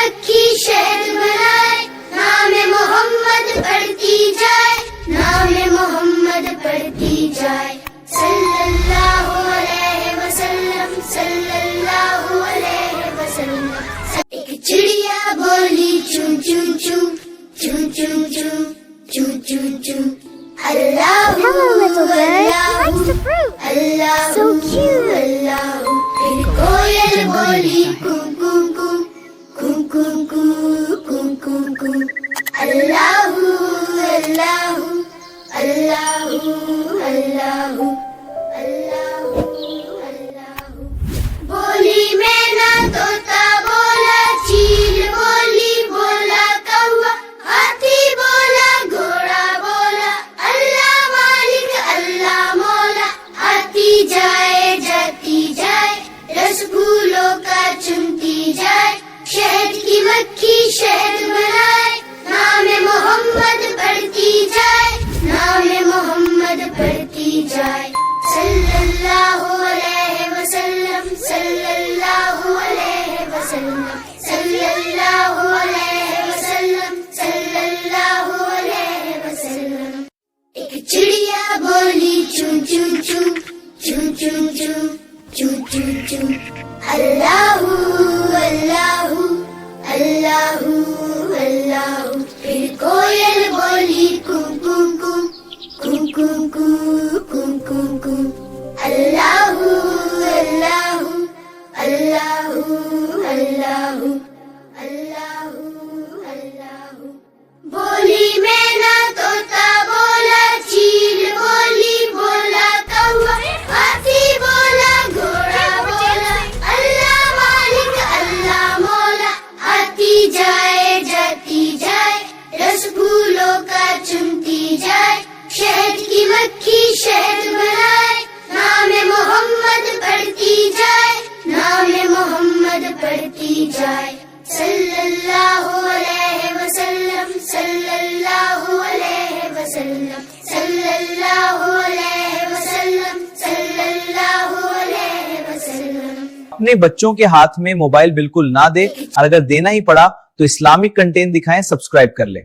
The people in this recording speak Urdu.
مکھی شہد بنائے، نام محمد پڑھتی جائے، نام محمد پڑھتی جائے، صلی اللہ علیہ وسلم، صلی اللہ علیہ وسلم۔ ایک چڑیا بولی چون چون چون چون چون چون چون چون چون، اللہ Hello, little bird. He likes the fruit. Allah So cute. اللہ۔ پھر کوئل بولی کوں کوں کوں کوں کوں کوں کوں کوں کوں، اللہ اللہ اللہ اللہ اللہ اللہ۔ بولی مینا طوطا بولا، چیل بولی بولا کوا، ہاتھی بولا گھوڑا بولا، اللہ مالک اللہ مولا، آتی جائے جاتی جائے، رس پھولوں کا چنتی جائے، شہد کی مکھی شہد بنائے، نام محمد پڑھتی جائے، نام محمد پڑھتی جائے، صلی اللہ علیہ وسلم، صلی اللہ علیہ وسلم، صلی اللہ علیہ وسلم، صلی اللہ علیہ وسلم۔ ایک چڑیا بولی چون چون چون چون چون چون چون چون چون، اللہ اللہ اللہ اللہ۔ پھر کوئل بولی کوں کوں کوں کوں کوں کوں کوں کوں کوں، اللہ اللہ اللہ اللہ اللہ اللہ۔ بولی مینا طوطا بولا، چیل بولی بولا کوا، ہاتھی بولا گھوڑا بولا، اللہ مالک اللہ مولا، آتی جائے جاتی جائے، رس پھولوں کا چنتی جائے، شہد کی مکھی شہد بنائے، نام محمد پڑھتی جائے، نام محمد پڑھتی جائے، صلی اللہ علیہ وسلم، صلی اللہ علیہ وسلم، صلی اللہ علیہ وسلم، صلی اللہ علیہ وسلم۔ اپنے بچوں کے ہاتھ میں موبائل بالکل نہ دے، اور اگر دینا ہی پڑا تو اسلامک کنٹینٹ دکھائیں، سبسکرائب کر لیں۔